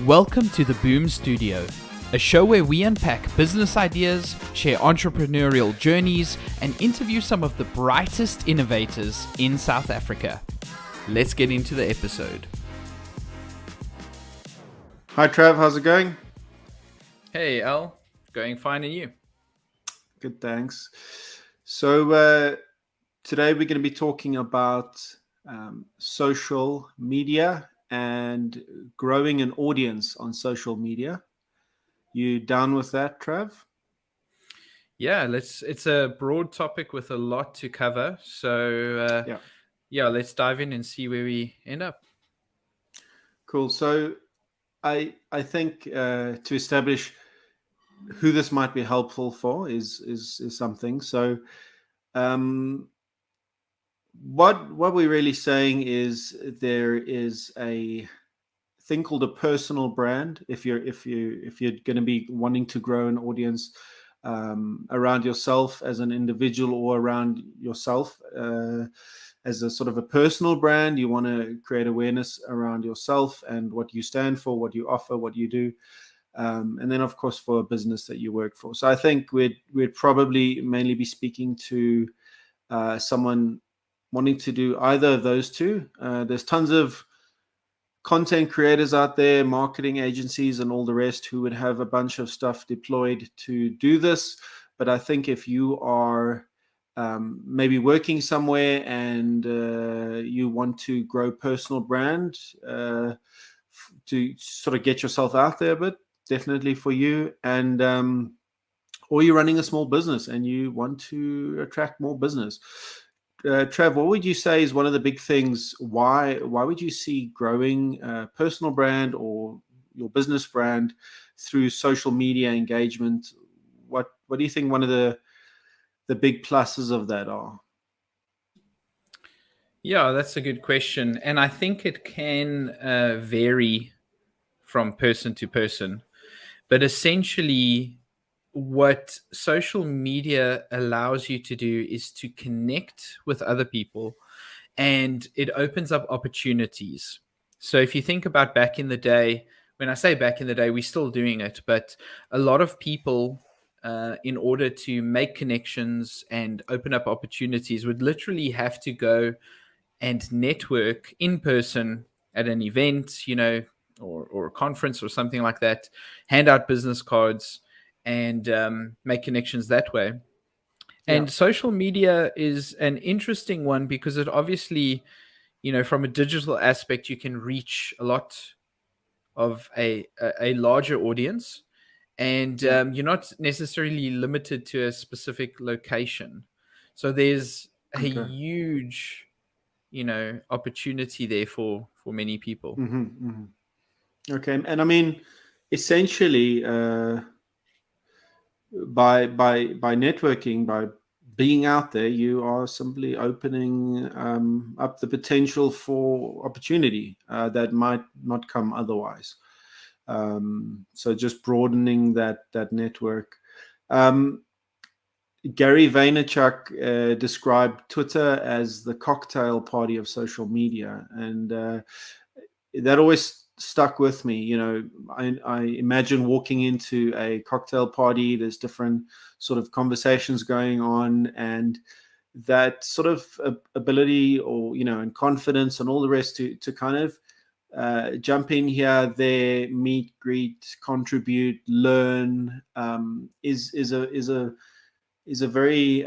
Welcome to the Boom Studio, a show where we unpack business ideas, share entrepreneurial journeys, and interview some of the brightest innovators in South Africa. Let's get into the episode. Hi Trav, how's it going? Hey Al, going fine, and you? Good, thanks. So today we're going to be talking about social media and growing an audience on social media. You down with that, Trav? Yeah, it's a broad topic with a lot to cover. So let's dive in and see where we end up. Cool. So I think to establish who this might be helpful for is something. So what we're really saying is there is a thing called a personal brand. If you're going to be wanting to grow an audience around yourself as an individual, or around yourself as a sort of a personal brand, you want to create awareness around yourself and what you stand for, what you offer, what you do. And then, of course, for a business that you work for. So I think we'd probably mainly be speaking to someone wanting to do either of those two. There's tons of content creators out there, marketing agencies and all the rest, who would have a bunch of stuff deployed to do this. But I think if you are maybe working somewhere and you want to grow personal brand to sort of get yourself out there a bit, definitely for you. And or you're running a small business and you want to attract more business. Trev, what would you say is one of the big things? Why would you see growing personal brand or your business brand through social media engagement? What do you think one of the big pluses of that are? Yeah, that's a good question. And I think it can vary from person to person. But essentially, what social media allows you to do is to connect with other people, and it opens up opportunities. So if you think about back in the day, when I say back in the day, we're still doing it, but a lot of people, in order to make connections and open up opportunities, would literally have to go and network in person at an event, or a conference or something like that, hand out business cards and make connections that way. And social media is an interesting one because it obviously, from a digital aspect, you can reach a lot of a larger audience, and you're not necessarily limited to a specific location. So there's a huge opportunity there for many people. Okay. And I mean, essentially, by networking, by being out there, you are simply opening up the potential for opportunity that might not come otherwise. So just broadening that network. Gary Vaynerchuk described Twitter as the cocktail party of social media, and that always stuck with me. I imagine walking into a cocktail party, there's different sort of conversations going on, and that sort of ability, or and confidence and all the rest to kind of jump in here, there, meet, greet, contribute, learn, is a very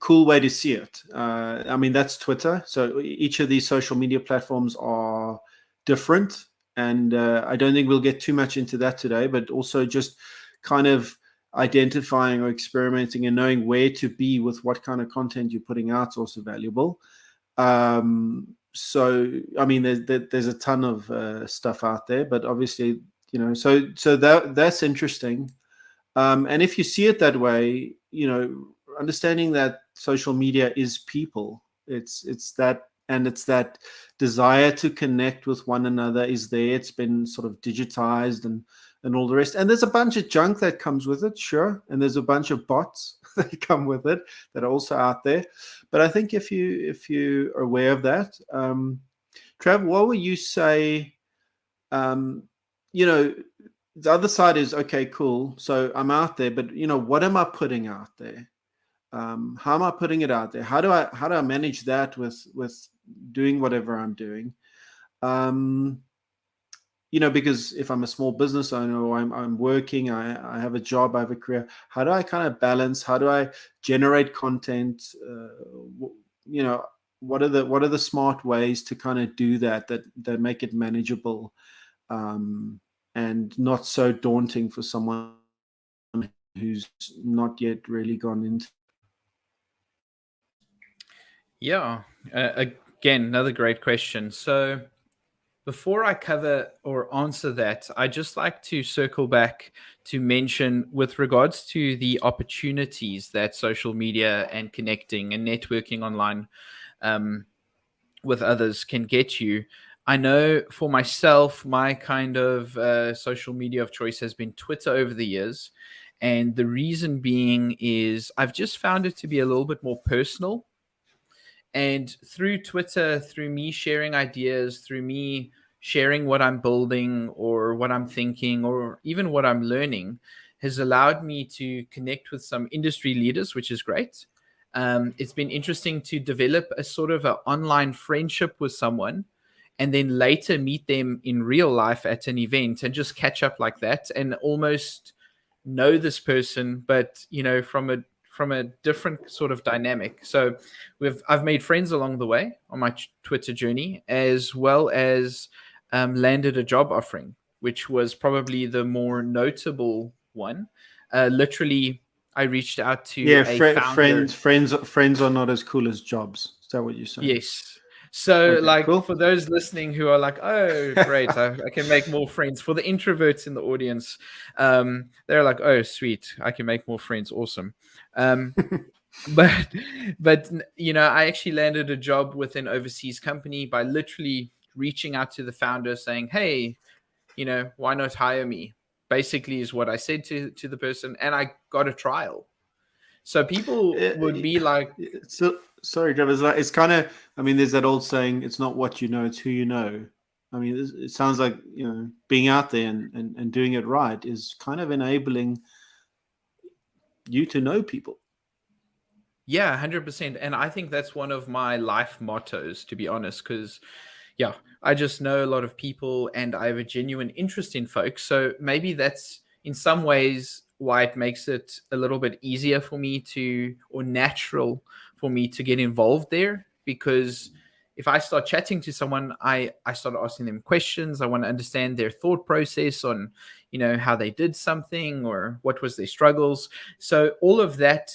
cool way to see it. I mean, that's Twitter. So each of these social media platforms are different, and I don't think we'll get too much into that today, but also just kind of identifying or experimenting and knowing where to be with what kind of content you're putting out is also valuable. So I mean, there's a ton of stuff out there, but obviously, so that's interesting. And if you see it that way, understanding that social media is people, it's that, and it's that desire to connect with one another is there. It's been sort of digitized and all the rest. And there's a bunch of junk that comes with it, sure. And there's a bunch of bots that come with it that are also out there. But I think if you are aware of that, Trav, what would you say you know, the other side is, okay, cool. So I'm out there, but what am I putting out there? How am I putting it out there? How do I manage that with doing whatever I'm doing? Because if I'm a small business owner or I'm working, I have a job, I have a career. How do I kind of balance? How do I generate content? What are the smart ways to kind of do that make it manageable, and not so daunting for someone who's not yet really gone into. Yeah. Again, another great question. So before I cover or answer that, I just like to circle back to mention with regards to the opportunities that social media and connecting and networking online with others can get you. I know for myself, my kind of social media of choice has been Twitter over the years. And the reason being is I've just found it to be a little bit more personal. And through Twitter, through me sharing ideas, through me sharing what I'm building or what I'm thinking or even what I'm learning, has allowed me to connect with some industry leaders, which is great. It's been interesting to develop a sort of an online friendship with someone and then later meet them in real life at an event and just catch up like that and almost know this person, but from a different sort of dynamic. So I've made friends along the way on my Twitter journey, as well as landed a job offering, which was probably the more notable one. Literally, I reached out to a founder. Friends are not as cool as jobs. Is that what you're saying? Yes. So, Okay, cool. for those listening who are like, oh, great, I can make more friends. For the introverts in the audience, they're like, oh, sweet, I can make more friends. Awesome. But I actually landed a job with an overseas company by literally reaching out to the founder saying, hey, why not hire me? Basically is what I said to the person, and I got a trial. So people would be like, so sorry, Trevor. It's kind of, there's that old saying, it's not what you know, it's who you know. It sounds like, being out there and doing it right is kind of enabling you to know people. Yeah, 100%. And I think that's one of my life mottos, to be honest, because yeah, I just know a lot of people and I have a genuine interest in folks. So maybe that's in some ways why it makes it a little bit easier for me or natural for me to get involved there. Because if I start chatting to someone, I start asking them questions. I want to understand their thought process on, how they did something or what was their struggles. So all of that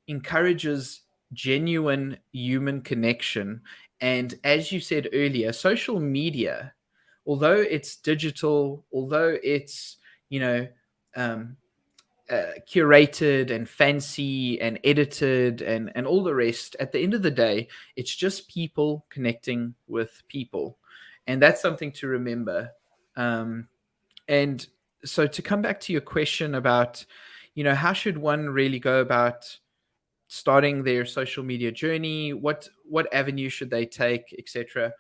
encourages genuine human connection. And as you said earlier, social media, although it's digital, although it's, curated and fancy and edited and all the rest, at the end of the day, it's just people connecting with people. And that's something to remember. And so to come back to your question about, how should one really go about starting their social media journey, what avenue should they take, etc.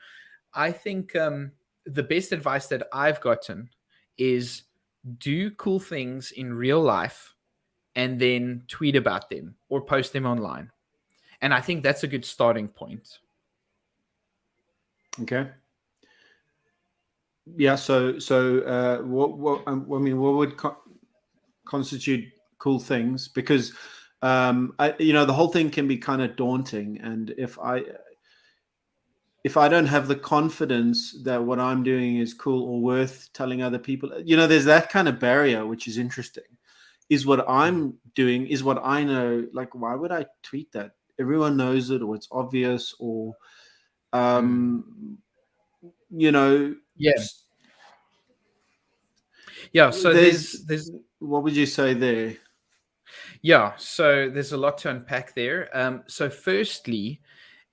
I think the best advice that I've gotten is do cool things in real life and then tweet about them or post them online. And I think that's a good starting point. Okay. Yeah. So what would constitute cool things? Because the whole thing can be kind of daunting, and if I don't have the confidence that what I'm doing is cool or worth telling other people, there's that kind of barrier, which is interesting. Is what I'm doing, is what I know, like, why would I tweet that? Everyone knows it, or it's obvious, or yeah. So there's what would you say there? Yeah, so there's a lot to unpack there. So firstly,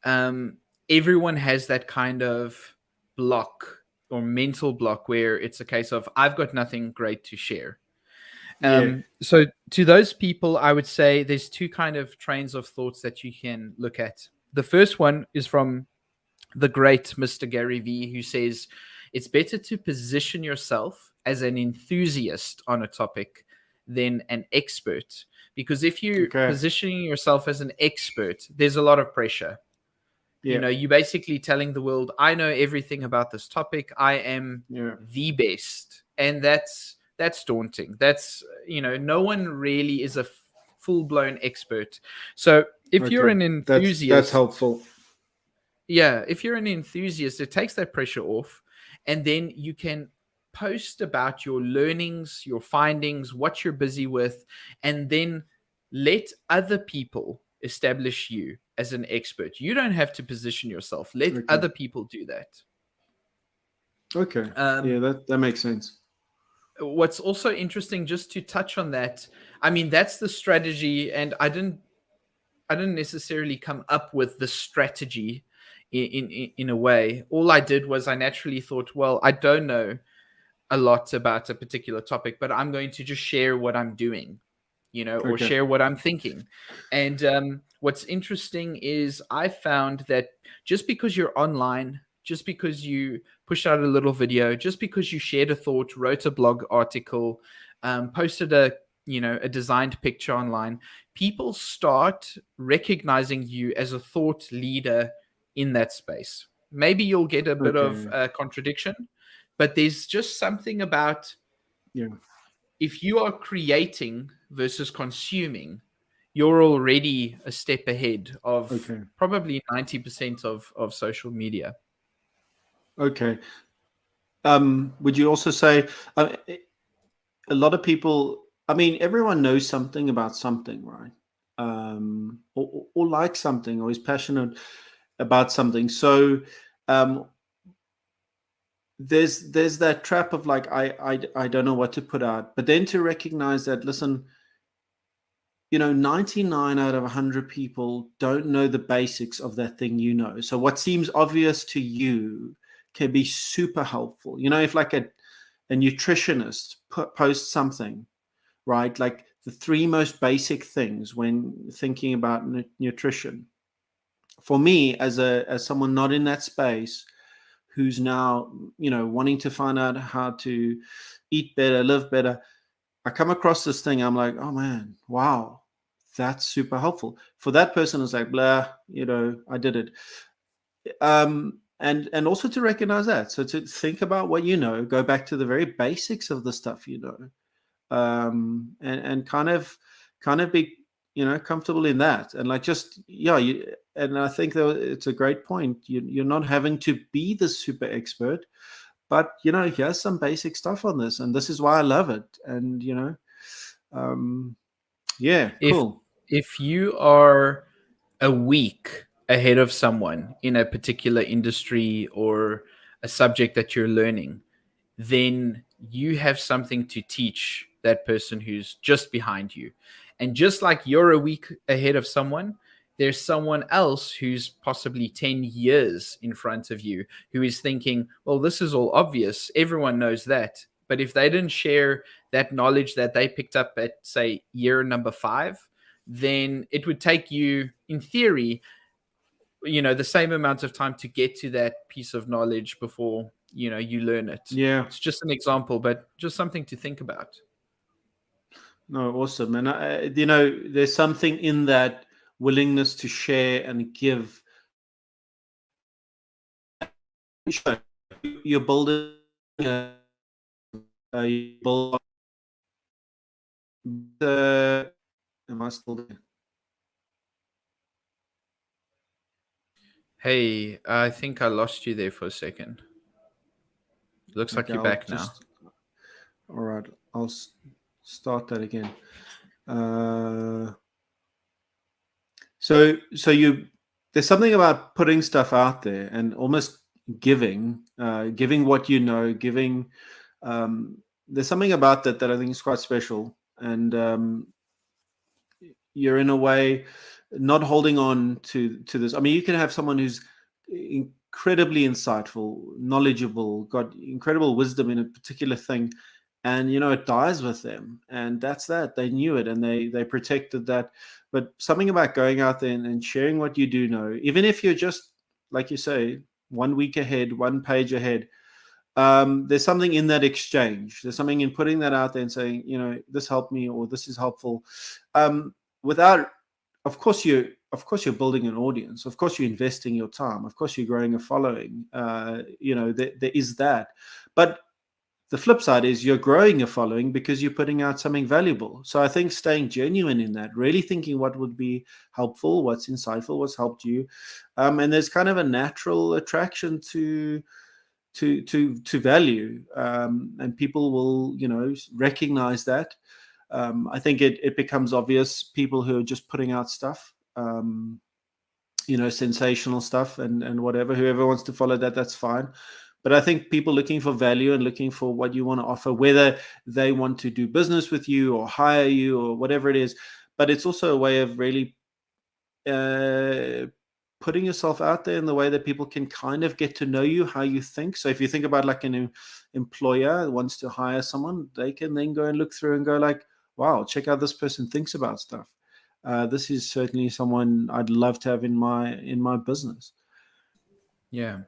everyone has that kind of block or mental block where it's a case of, I've got nothing great to share. So to those people, I would say there's two kind of trains of thoughts that you can look at. The first one is from the great Mr. Gary Vee, who says, It's better to position yourself as an enthusiast on a topic than an expert. Because if you're Okay. positioning yourself as an expert, there's a lot of pressure. Yeah. You're basically telling the world, I know everything about this topic. I am the best. And that's daunting. That's, no one really is a full-blown expert. So if you're an enthusiast, that's helpful. Yeah, if you're an enthusiast, it takes that pressure off, and then you can post about your learnings, your findings, what you're busy with, and then let other people establish you as an expert. You don't have to position yourself. Let other people do that. Okay. Yeah, that makes sense. What's also interesting, just to touch on that, I mean, that's the strategy, and I didn't necessarily come up with the strategy in a way. All I did was I naturally thought, well, I don't know a lot about a particular topic, but I'm going to just share what I'm doing, or share what I'm thinking. And what's interesting is I found that just because you're online, just because you pushed out a little video, just because you shared a thought, wrote a blog article, posted a designed picture online, people start recognizing you as a thought leader in that space. Maybe you'll get a bit of contradiction, but there's just something about if you are creating versus consuming, you're already a step ahead of probably 90% of social media. Okay. Would you also say a lot of people, I mean, everyone knows something about something, right? Or like something, or is passionate about something. So there's that trap of like, I don't know what to put out, but then to recognize that, listen, 99 out of 100 people don't know the basics of that thing, so what seems obvious to you can be super helpful. If like a nutritionist posts something, right, like the 3 most basic things when thinking about nutrition, for me as someone not in that space, who's now wanting to find out how to eat better, live better, I come across this thing, I'm like, oh man, wow, that's super helpful. For that person, it's like, blah, I did it. And also to recognize that. So to think about what go back to the very basics of the stuff and kind of be comfortable in that, and like just and I think that it's a great point. You're not having to be the super expert, but here's some basic stuff on this, and this is why I love it. And cool. If you are a week ahead of someone in a particular industry or a subject that you're learning, then you have something to teach that person who's just behind you. And just like you're a week ahead of someone, there's someone else who's possibly 10 years in front of you who is thinking, well, this is all obvious. Everyone knows that. But if they didn't share that knowledge that they picked up at, say, year number 5, then it would take you, in theory, the same amount of time to get to that piece of knowledge before, you learn it. Yeah. It's just an example, but just something to think about. No, awesome. And, there's something in that willingness to share and give. You're building am I still there? Hey, I think I lost you there for a second. Looks like you're back now. All right, I'll start that again. So there's something about putting stuff out there and almost giving what giving. There's something about that I think is quite special, and you're in a way not holding on to this. I mean, you can have someone who's incredibly insightful, knowledgeable, got incredible wisdom in a particular thing, and it dies with them, and that's that. They knew it, and they protected that. But something about going out there and sharing what you do know, even if you're just, like you say, 1 week ahead, 1 page ahead, there's something in that exchange. There's something in putting that out there and saying, this helped me, or this is helpful. Without, of course you're building an audience. Of course you're investing your time. Of course you're growing a following. There is that. But the flip side is you're growing a following because you're putting out something valuable. So I think staying genuine in that, really thinking what would be helpful, what's insightful, what's helped you. And there's kind of a natural attraction to value, and people will recognize that. I think it becomes obvious, people who are just putting out stuff, sensational stuff and whatever. Whoever wants to follow that, that's fine. But I think people looking for value and looking for what you want to offer, whether they want to do business with you or hire you or whatever it is, but it's also a way of really putting yourself out there in the way that people can kind of get to know you, how you think. So if you think about like an employer wants to hire someone, they can then go and look through and go like, wow, check out this person thinks about stuff. This is certainly someone I'd love to have in my business. Yeah.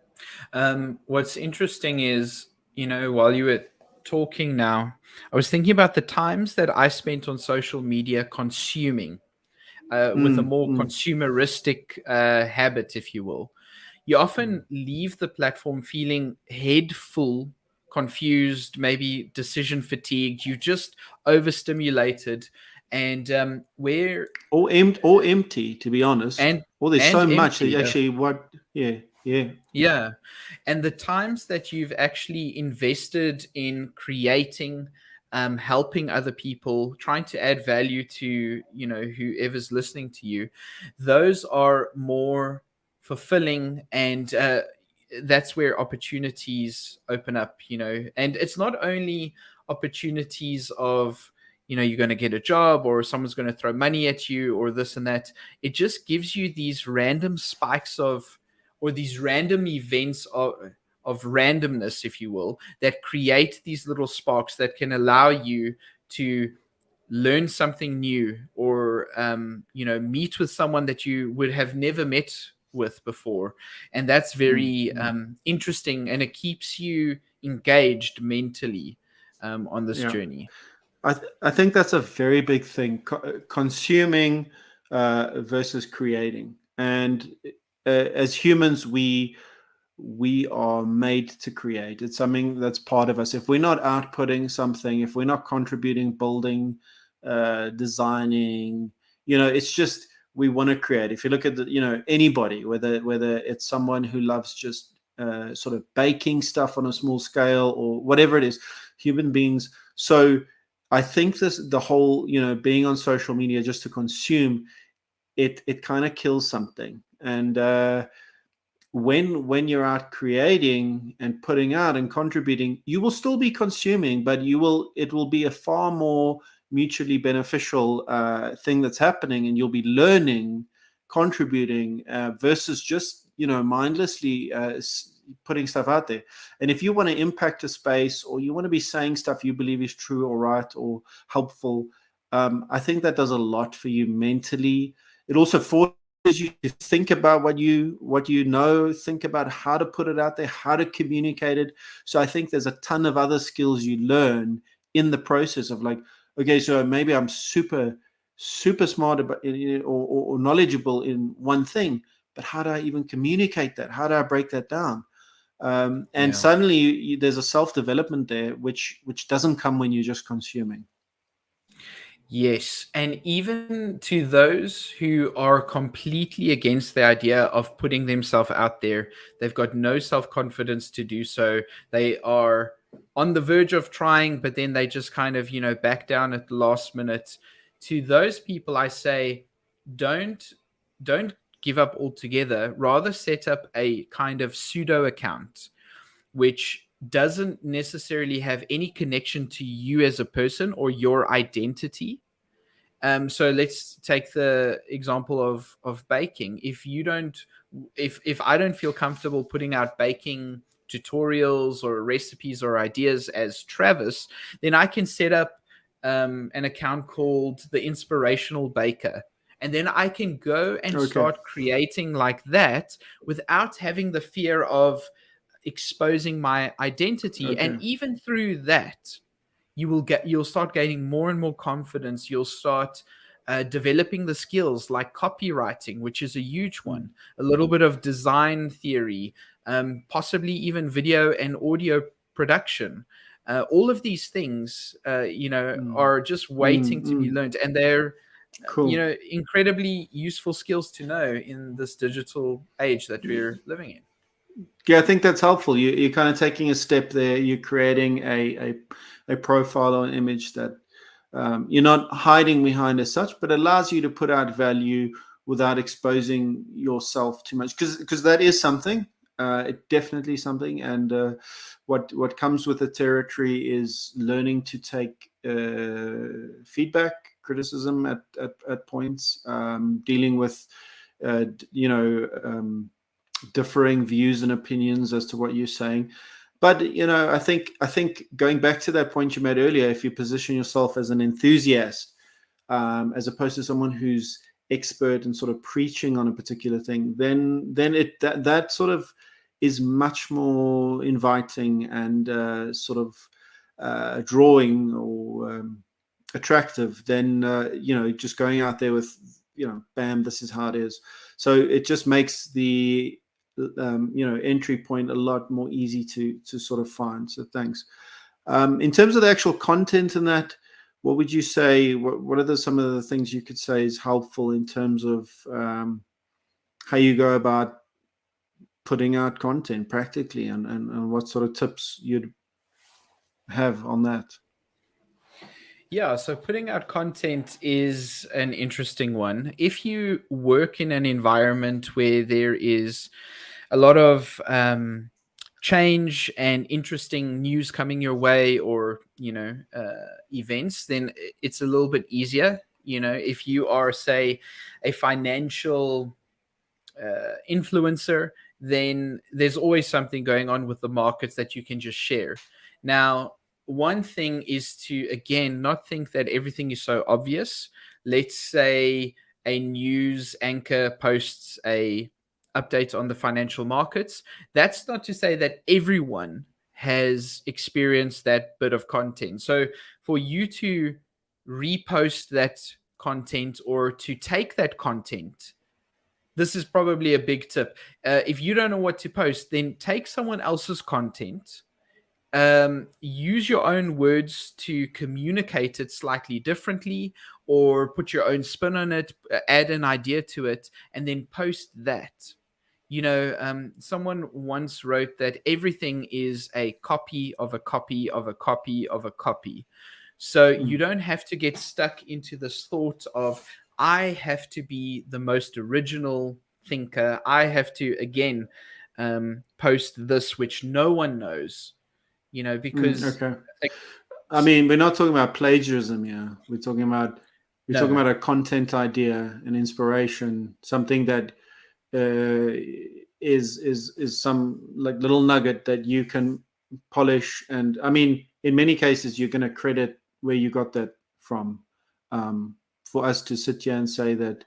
What's interesting is, while you were talking now, I was thinking about the times that I spent on social media consuming with a more consumeristic habit, if you will. You often leave the platform feeling head full, confused, maybe decision fatigued. You just overstimulated, and where or empty, to be honest. Or there's so empty, much that actually yeah. And the times that you've actually invested in creating, helping other people, trying to add value to whoever's listening to you, those are more fulfilling, and that's where opportunities open up. And it's not only opportunities of you're going to get a job, or someone's going to throw money at you, or this and that. It just gives you these random spikes or these random events of randomness, if you will, that create these little sparks that can allow you to learn something new, or meet with someone that you would have never met with before. And that's very interesting, and it keeps you engaged mentally on this journey. I think that's a very big thing, consuming versus creating. And as humans, we are made to create. It's something that's part of us. If we're not outputting something, if we're not contributing, building, designing, it's just, we want to create. If you look at anybody, whether it's someone who loves just sort of baking stuff on a small scale or whatever it is, human beings. So I think the whole, being on social media just to consume, it kind of kills something. And when you're out creating and putting out and contributing, you will still be consuming, but it will be a far more mutually beneficial thing that's happening, and you'll be learning, contributing, versus just mindlessly putting stuff out there. And if you want to impact a space, or you want to be saying stuff you believe is true or right or helpful, I think that does a lot for you mentally. It also forces you to think about what you know, think about how to put it out there, how to communicate it. So I think there's a ton of other skills you learn in the process of like, okay, so maybe I'm super smart about or knowledgeable in one thing, but how do I even communicate that? How do I break that down? And suddenly there's a self-development there, which doesn't come when you're just consuming. Yes. And even to those who are completely against the idea of putting themselves out there, they've got no self-confidence to do so. They are on the verge of trying, but then they just kind of, back down at the last minute. To those people, I say, don't give up altogether. Rather set up a kind of pseudo account, which doesn't necessarily have any connection to you as a person or your identity. So let's take the example of baking. If I don't feel comfortable putting out baking tutorials or recipes or ideas as Travis, then I can set up an account called The Inspirational Baker. And then I can go and start creating like that without having the fear of, exposing my identity. Okay. And even through that, you'll start gaining more and more confidence. You'll start developing the skills like copywriting, which is a huge one, a little bit of design theory, possibly even video and audio production. All of these things, are just waiting to be learned, and they're Cool. incredibly useful skills to know in this digital age that we're living in. Yeah, I think that's helpful. You're kind of taking a step there. You're creating a profile or an image that you're not hiding behind as such, but allows you to put out value without exposing yourself too much. Because that is something. It definitely something. And what comes with the territory is learning to take feedback, criticism at points, dealing with differing views and opinions as to what you're saying. But I think going back to that point you made earlier, if you position yourself as an enthusiast, as opposed to someone who's expert and sort of preaching on a particular thing, then that sort of is much more inviting and sort of drawing or attractive than just going out there with bam, this is how it is. So it just makes the entry point a lot more easy to sort of find. So thanks. In terms of the actual content in that, what would you say? What are some of the things you could say is helpful in terms of how you go about putting out content practically, and what sort of tips you'd have on that? Yeah, so putting out content is an interesting one. If you work in an environment where there is a lot of change and interesting news coming your way, or events, then it's a little bit easier. If you are, say, a financial influencer, then there's always something going on with the markets that you can just share. Now, one thing is to, again, not think that everything is so obvious. Let's say a news anchor posts a update on the financial markets. That's not to say that everyone has experienced that bit of content. So for you to repost that content, or to take that content, this is probably a big tip. If you don't know what to post, then take someone else's content, use your own words to communicate it slightly differently, or put your own spin on it, add an idea to it, and then post that. Someone once wrote that everything is a copy of a copy of a copy of a copy. So you don't have to get stuck into this thought of, I have to be the most original thinker. I have to, again, post this, which no one knows, because... Okay. I mean, we're not talking about plagiarism here. We're talking about a content idea, an inspiration, something that is some like little nugget that you can polish. And I mean, in many cases, you're going to credit where you got that from. For us to sit here and say that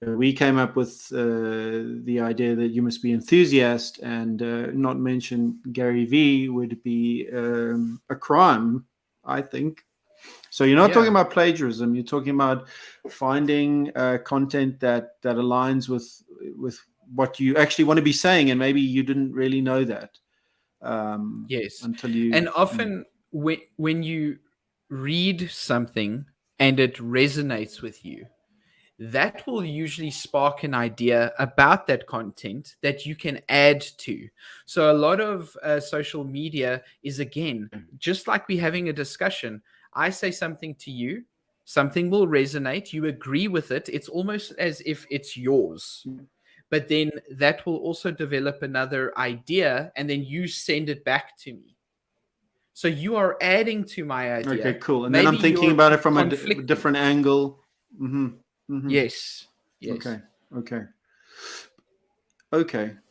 we came up with the idea that you must be enthusiast and not mention Gary Vee would be a crime, I think. So you're not talking about plagiarism. You're talking about finding content that aligns with what you actually want to be saying, and maybe you didn't really know that. Yes. Until you... And often when you read something and it resonates with you, that will usually spark an idea about that content that you can add to. So a lot of social media is, again, just like we're having a discussion. I say something to you, something will resonate, you agree with it. It's almost as if it's yours. But then that will also develop another idea, and then you send it back to me. So you are adding to my idea. Okay, cool. And maybe then I'm thinking about it from a different angle. Mm-hmm. Mm-hmm. Yes. Okay,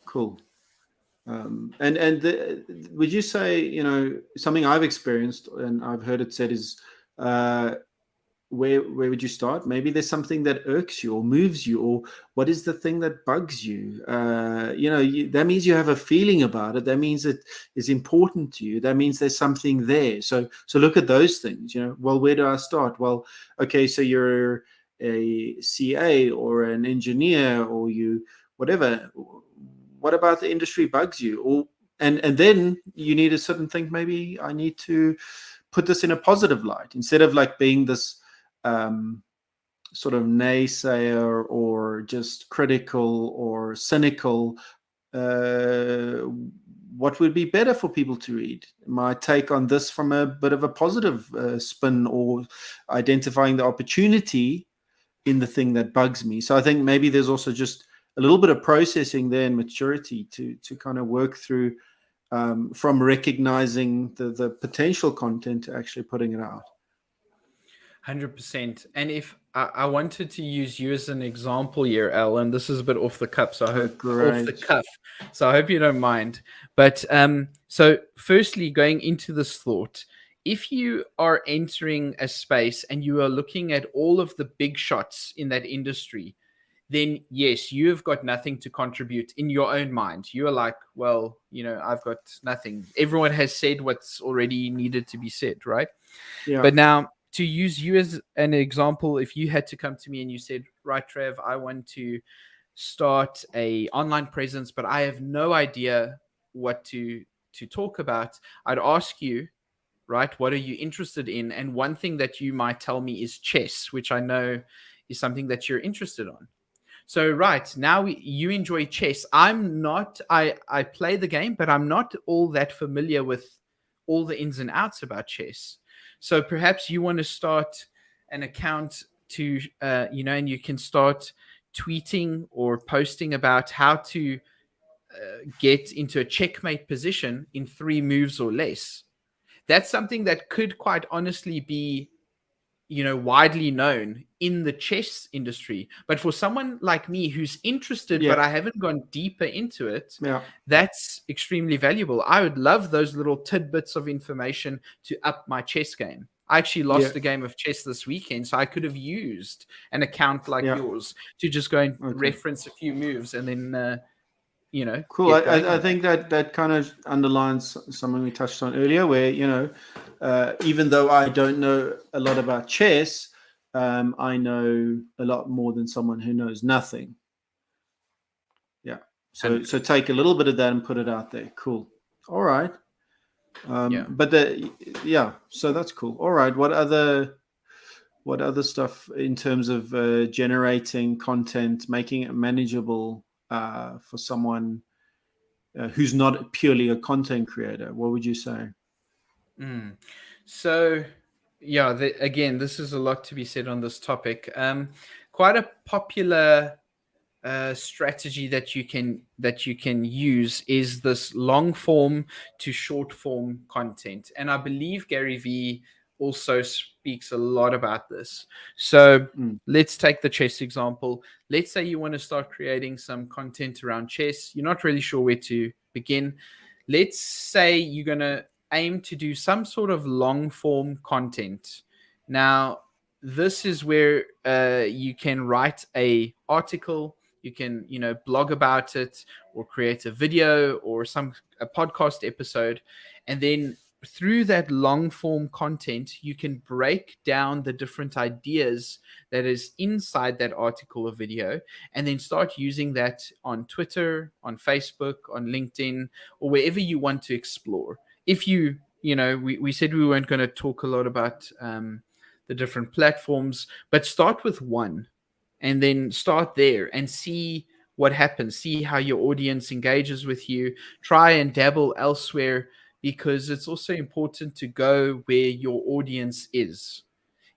cool. Would you say, something I've experienced and I've heard it said is where would you start? Maybe there's something that irks you or moves you, or what is the thing that bugs you? That means you have a feeling about it. That means it is important to you. That means there's something there. So look at those things. Well, where do I start? Well, okay, so you're a CA or an engineer, or you whatever. What about the industry bugs you? Or and then you need to sit and think, maybe I need to put this in a positive light, instead of like being this sort of naysayer or just critical or cynical. What would be better for people to read? My take on this from a bit of a positive spin, or identifying the opportunity in the thing that bugs me. So I think maybe there's also just a little bit of processing there and maturity to kind of work through, from recognizing the potential content to actually putting it out. 100%. And if I wanted to use you as an example here, Al, and this is a bit off the cuff, so I hope off the cuff, so I hope you don't mind. But so firstly, going into this thought, if you are entering a space and you are looking at all of the big shots in that industry, then yes, you have got nothing to contribute in your own mind. You are like, well, I've got nothing. Everyone has said what's already needed to be said, right? Yeah. But now, to use you as an example, if you had to come to me and you said, right, Trev, I want to start a online presence, but I have no idea what to talk about, I'd ask you, right, what are you interested in? And one thing that you might tell me is chess, which I know is something that you're interested on. So right now you enjoy chess. I'm not, I play the game, but I'm not all that familiar with all the ins and outs about chess. So perhaps you want to start an account to, and you can start tweeting or posting about how to get into a checkmate position in 3 moves or less. That's something that could quite honestly be, widely known in the chess industry. But for someone like me who's interested, but I haven't gone deeper into it, that's extremely valuable. I would love those little tidbits of information to up my chess game. I actually lost a game of chess this weekend, so I could have used an account like yours to just go and reference a few moves and then, Cool. I think that kind of underlines something we touched on earlier, where, even though I don't know a lot about chess, I know a lot more than someone who knows nothing. Yeah. So take a little bit of that and put it out there. Cool. All right. So that's cool. All right. What other stuff in terms of generating content, making it manageable for someone who's not purely a content creator? What would you say? So, again, this is a lot to be said on this topic. Quite a popular strategy that you can use is this long form to short form content, and I believe Gary Vee also speaks a lot about this. So let's take the chess example. Let's say you want to start creating some content around chess. You're not really sure where to begin. Let's say you're going to aim to do some sort of long form content. Now, this is where you can write an article, you can, blog about it, or create a video or a podcast episode. And then through that long form content, you can break down the different ideas that is inside that article or video, and then start using that on Twitter, on Facebook, on LinkedIn, or wherever you want to explore. If we said we weren't going to talk a lot about the different platforms, but start with one and then start there and see what happens, see how your audience engages with you, try and dabble elsewhere, because it's also important to go where your audience is.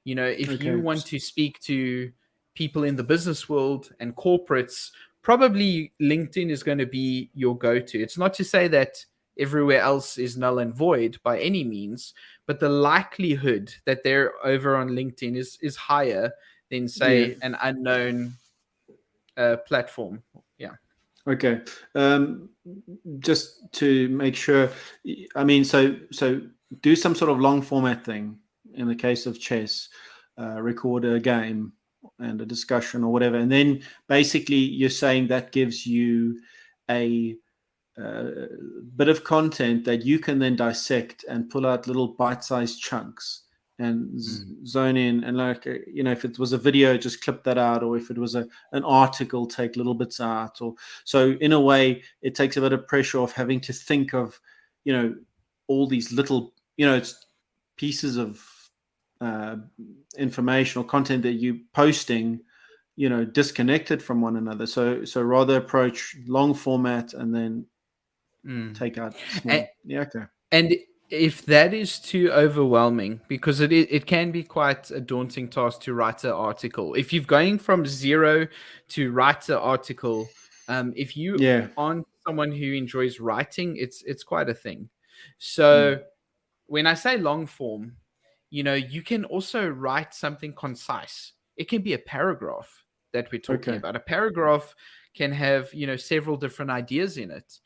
If you want to speak to people in the business world and corporates, probably LinkedIn is going to be your go-to. It's not to say that everywhere else is null and void by any means, but the likelihood that they're over on LinkedIn is higher than, say, an unknown platform. Okay. Just to make sure, I mean, so do some sort of long format thing in the case of chess. record a game and a discussion or whatever, and then basically you're saying that gives you a bit of content that you can then dissect and pull out little bite-sized chunks and zone in, and like if it was a video, just clip that out, or if it was an article, take little bits out, or so in a way it takes a bit of pressure off having to think of all these little it's pieces of information or content that you posting disconnected from one another, so rather approach long format and then take out small. Okay. And if that is too overwhelming, because it can be quite a daunting task to write an article. If you're going from zero to write an article, if you aren't someone who enjoys writing, it's quite a thing. So when I say long form, you can also write something concise. It can be a paragraph that we're talking about. A paragraph can have several different ideas in it.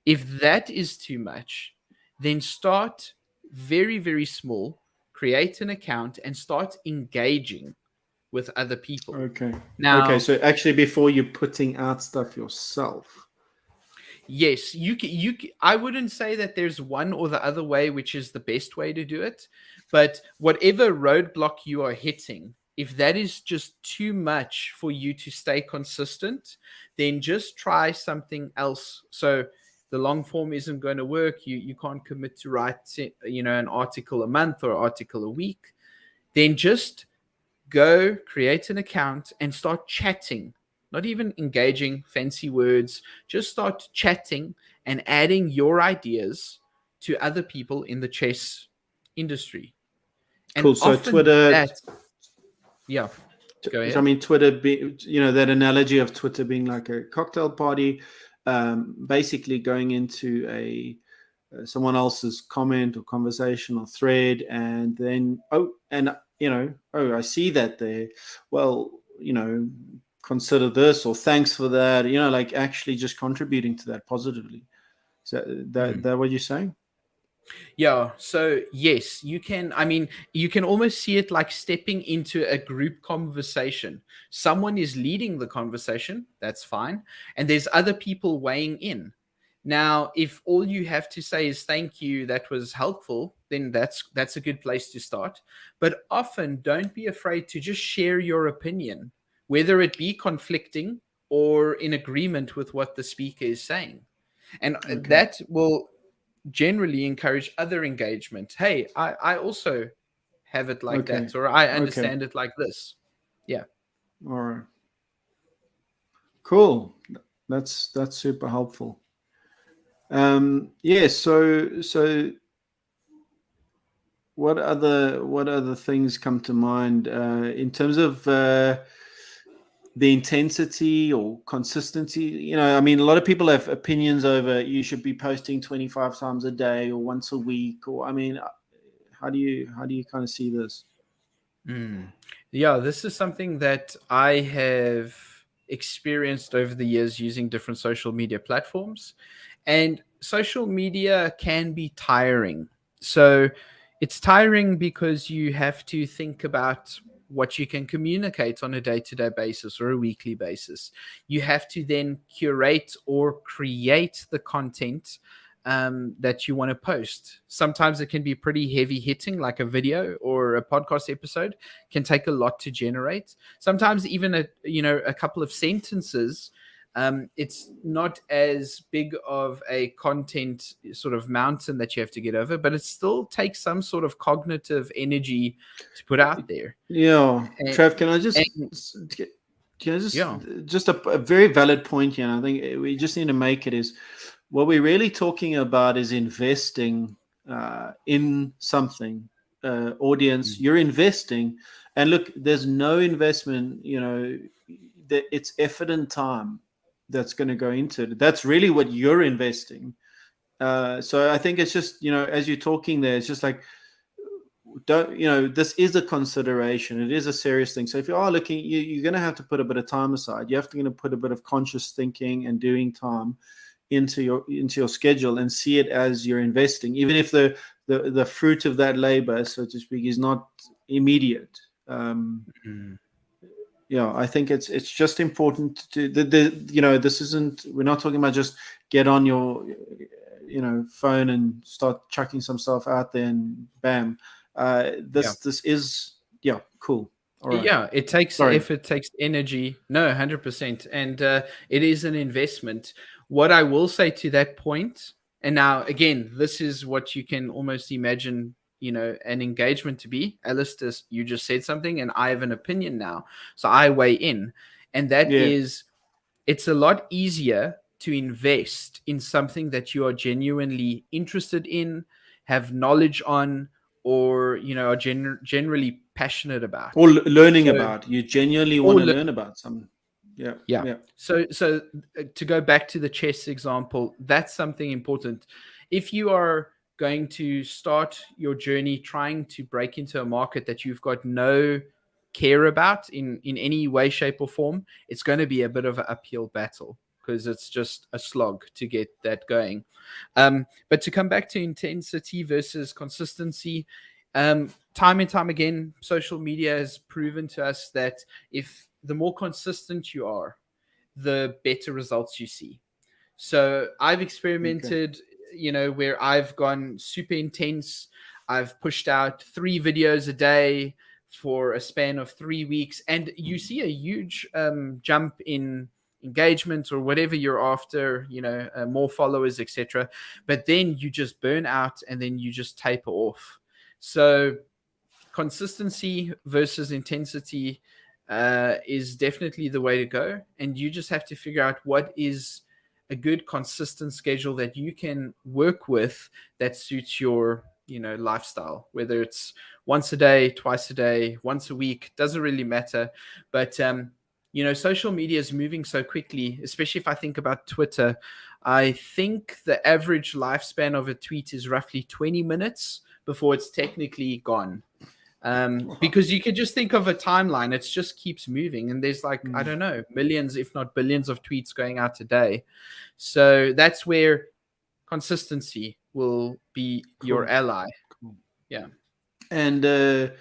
If that is too much, then start very, very small, create an account, and start engaging with other people. Okay. So actually, before you're putting out stuff yourself. Yes, I wouldn't say that there's one or the other way, which is the best way to do it. But whatever roadblock you are hitting, if that is just too much for you to stay consistent, then just try something else. So the long form isn't going to work. You can't commit to write, an article a month or article a week. Then just go create an account and start chatting, not even engaging fancy words. Just start chatting and adding your ideas to other people in the chess industry. And cool. So Twitter. Yeah. Go ahead. I mean, Twitter, that analogy of Twitter being like a cocktail party, basically going into someone else's comment or conversation or thread, and then I see that there. Well, consider this, or thanks for that. Like actually just contributing to that positively. So that what you're saying? Yeah. So yes, you can. I mean, you can almost see it like stepping into a group conversation. Someone is leading the conversation. That's fine. And there's other people weighing in. Now, if all you have to say is thank you, that was helpful, then that's a good place to start. But often don't be afraid to just share your opinion, whether it be conflicting or in agreement with what the speaker is saying. And that will generally encourage other engagement. Hey, I also have it like that, or I understand it like this. Yeah. All right. Cool. That's super helpful. So what other things come to mind in terms of the intensity or consistency? I mean, a lot of people have opinions over you should be posting 25 times a day or once a week, or I mean, how do you kind of see this? Yeah, this is something that I have experienced over the years using different social media platforms, and social media can be tiring. So it's tiring because you have to think about what you can communicate on a day-to-day basis or a weekly basis. You have to then curate or create the content that you want to post. Sometimes it can be pretty heavy hitting, like a video or a podcast episode can take a lot to generate. Sometimes even a couple of sentences, it's not as big of a content sort of mountain that you have to get over, but it still takes some sort of cognitive energy to put out there. Yeah. Trev, can I just just a very valid point here, and I think we just need to make it is what we're really talking about is investing in something. Audience, you're investing, and look, there's no investment, that it's effort and time that's going to go into it. That's really what you're investing. So I think it's just, as you're talking there, it's just like, this is a consideration. It is a serious thing. So if you are looking, you're going to have to put a bit of time aside. You have to put a bit of conscious thinking and doing time into your schedule and see it as you're investing, even if the fruit of that labor, so to speak, is not immediate. Mm. I think it's just important to this isn't, we're not talking about just get on your phone and start chucking some stuff out there and bam. This is cool. All right. Yeah, it takes Sorry. effort, takes energy. No, 100%. And it is an investment. What I will say to that point, and now again, this is what you can almost imagine, an engagement to be. Alistair, you just said something and I have an opinion now. So I weigh in. And that is, it's a lot easier to invest in something that you are genuinely interested in, have knowledge on, or are generally passionate about, or learning about. You genuinely want to learn about something. Yeah. So to go back to the chess example, that's something important. If you are going to start your journey trying to break into a market that you've got no care about in any way, shape, or form, it's going to be a bit of an uphill battle, because it's just a slog to get that going. But to come back to intensity versus consistency, time and time again, social media has proven to us that if the more consistent you are, the better results you see. So I've experimented, where I've gone super intense. I've pushed out 3 videos a day for a span of 3 weeks, and you see a huge jump in engagement or whatever you're after, more followers, etc. But then you just burn out and then you just taper off. So consistency versus intensity is definitely the way to go. And you just have to figure out what is a good consistent schedule that you can work with that suits your lifestyle, whether it's once a day, twice a day, once a week, doesn't really matter. But social media is moving so quickly, especially if I think about Twitter. I think the average lifespan of a tweet is roughly 20 minutes before it's technically gone. Because you could just think of a timeline, it just keeps moving, and there's I don't know, millions, if not billions of tweets going out a day. So that's where consistency will be your ally. Cool. Yeah. And there's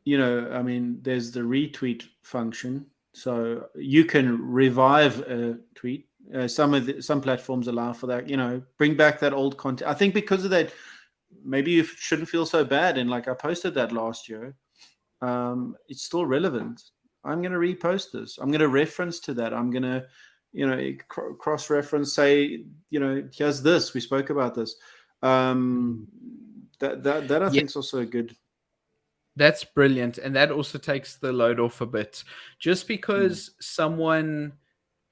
the retweet function, so you can revive a tweet. Some platforms allow for that, bring back that old content. I think because of that, maybe you shouldn't feel so bad. And I posted that last year. It's still relevant. I'm going to repost this. I'm going to reference to that. I'm going to, cross-reference, say, here's this. We spoke about this. That I think is also good. That's brilliant. And that also takes the load off a bit. Just because someone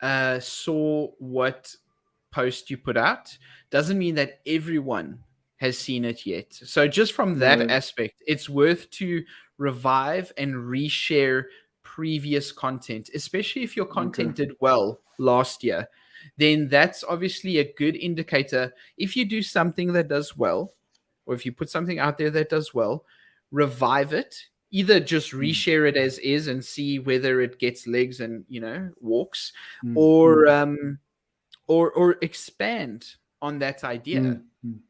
saw what post you put out doesn't mean that everyone has seen it yet. So just from that aspect, it's worth to revive and reshare previous content, especially if your content did well last year. Then that's obviously a good indicator. If you do something that does well, or if you put something out there that does well, revive it. Either just reshare it as is and see whether it gets legs and walks, or expand on that idea.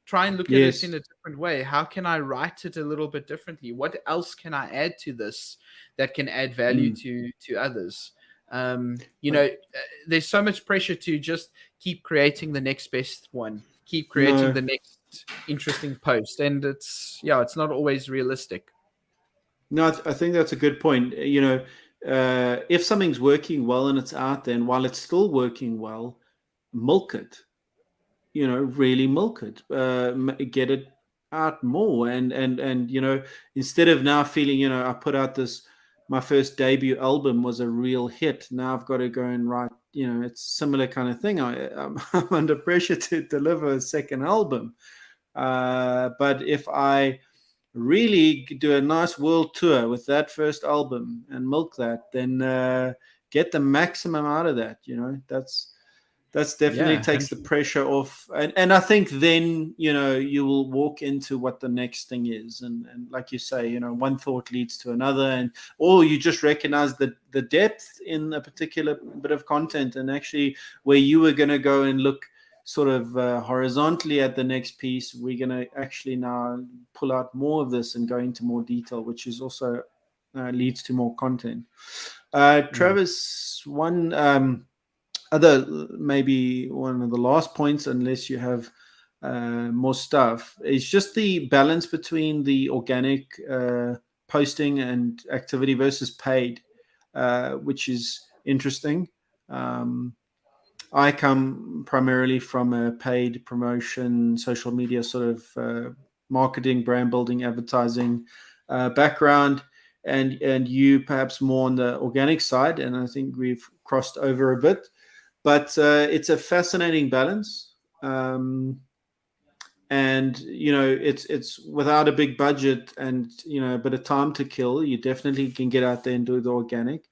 Try and look at it in a different way. How can I write it a little bit differently? What else can I add to this that can add value to others? There's so much pressure to just keep creating the next best one, keep creating the next interesting post, and it's not always realistic. No, I think that's a good point. If something's working well and it's out there, and while it's still working well, milk it. Really milk it. Get it out more, and instead of now feeling, I put out my first debut album was a real hit. Now I've got to go and write. It's similar kind of thing. I'm under pressure to deliver a second album. But if I really do a nice world tour with that first album and milk that, then get the maximum out of that. That's definitely takes the pressure off. And I think then, you will walk into what the next thing is. And like you say, one thought leads to another, or you just recognize the depth in a particular bit of content, and actually where you were going to go and look sort of horizontally at the next piece, we're going to actually now pull out more of this and go into more detail, which is also leads to more content. Travis, one other, maybe one of the last points, unless you have more stuff, is just the balance between the organic posting and activity versus paid, which is interesting. I come primarily from a paid promotion, social media sort of marketing, brand building, advertising background, and you perhaps more on the organic side. And I think we've crossed over a bit, but it's a fascinating balance. And it's without a big budget and a bit of time to kill, you definitely can get out there and do the organic.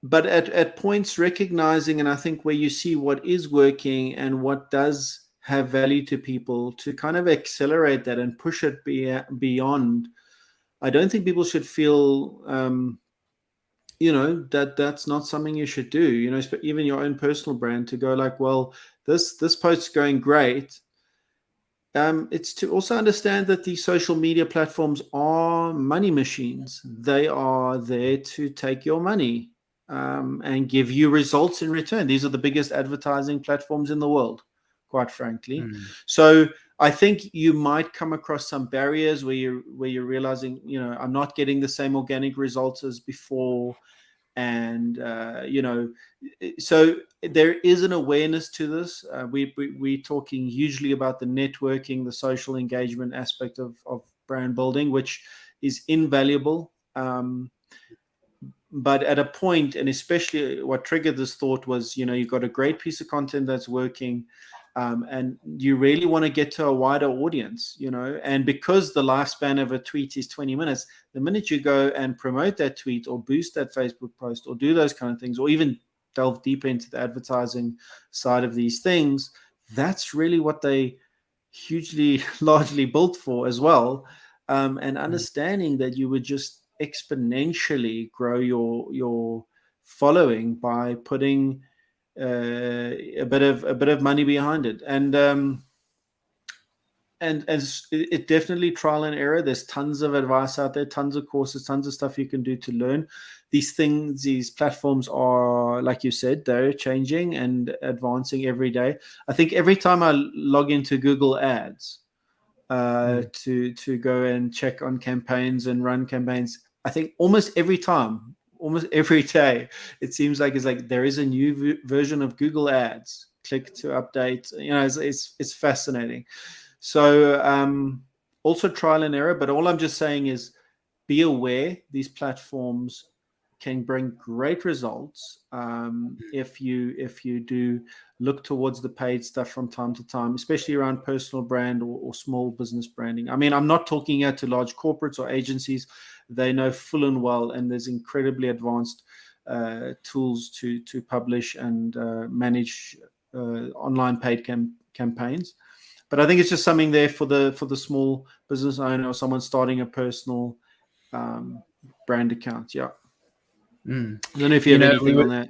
But at points recognizing, and I think where you see what is working and what does have value to people, to kind of accelerate that and push it beyond. I don't think people should feel that's not something you should do, even your own personal brand, to go like, well, this post's going great. It's to also understand that these social media platforms are money machines. They are there to take your money and give you results in return. These are the biggest advertising platforms in the world, quite frankly. So I think you might come across some barriers where you're realizing, I'm not getting the same organic results as before. And so there is an awareness to this. We're talking hugely about the networking, the social engagement aspect of brand building, which is invaluable. But at a point, and especially what triggered this thought was, you've got a great piece of content that's working, and you really want to get to a wider audience, and because the lifespan of a tweet is 20 minutes, the minute you go and promote that tweet or boost that Facebook post or do those kind of things, or even delve deeper into the advertising side of these things, that's really what they hugely, largely built for as well. And understanding that you would just exponentially grow your following by putting a bit of money behind it, and as it definitely trial and error. There's tons of advice out there, tons of courses, tons of stuff you can do to learn these things. These platforms are, like you said, they're changing and advancing every day. I think every time I log into Google Ads to go and check on campaigns and run campaigns, I think almost every time, almost every day, it seems like there is a new version of Google Ads. Click to update. It's fascinating. So also trial and error. But all I'm just saying is, be aware these platforms can bring great results if you do look towards the paid stuff from time to time, especially around personal brand or small business branding. I mean, I'm not talking here to large corporates or agencies. They know full and well, and there's incredibly advanced tools to publish and manage online paid campaigns. But I think it's just something there for the small business owner or someone starting a personal brand account. Yeah. I don't know if you have anything on that.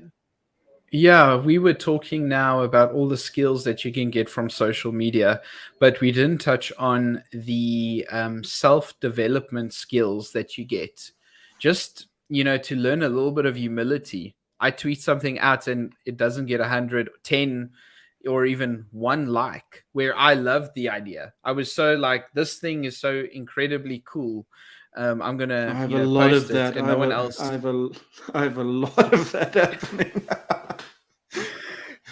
Yeah, we were talking now about all the skills that you can get from social media, but we didn't touch on the self-development skills that you get. Just, to learn a little bit of humility. I tweet something out and it doesn't get 100, 10, or even 1 like, where I loved the idea. I was so like, this thing is so incredibly cool. I'm gonna. I have a lot of that. And no one else. I have a lot of that happening.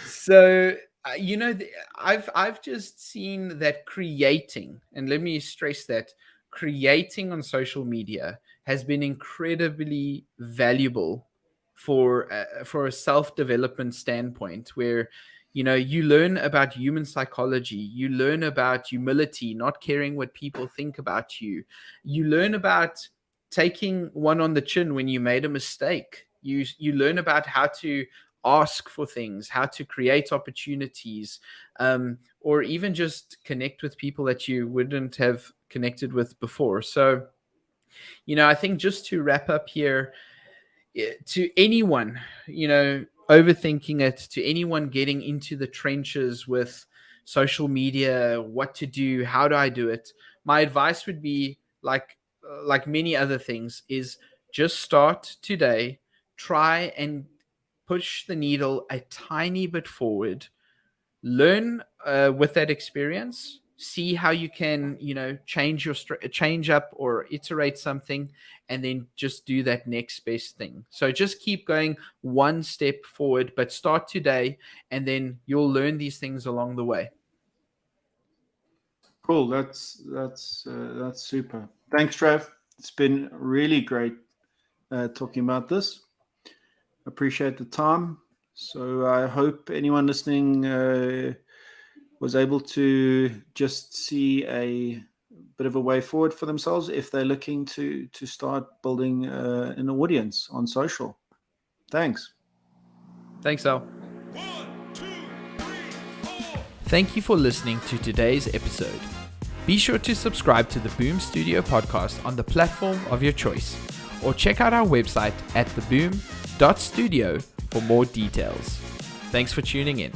So I've just seen that creating, and let me stress that creating on social media has been incredibly valuable for a self-development standpoint, where you learn about human psychology, you learn about humility, not caring what people think about you, you learn about taking one on the chin when you made a mistake, you learn about how to ask for things, how to create opportunities, or even just connect with people that you wouldn't have connected with before. So I think just to wrap up here, to anyone, overthinking it, to anyone getting into the trenches with social media, what to do, how do I do it, my advice would be like many other things is just start today, try and push the needle a tiny bit forward, learn with that experience, see how you can change up or iterate something, and then just do that next best thing. So just keep going one step forward, but start today, and then you'll learn these things along the way. Cool. That's super. Thanks, Trav. It's been really great talking about this. Appreciate the time. So I hope anyone listening was able to just see a bit of a way forward for themselves if they're looking to start building an audience on social. Thanks. Thanks, Al. 1, 2, 3, 4. Thank you for listening to today's episode. Be sure to subscribe to the Boom Studio podcast on the platform of your choice, or check out our website at theboom.studio for more details. Thanks for tuning in.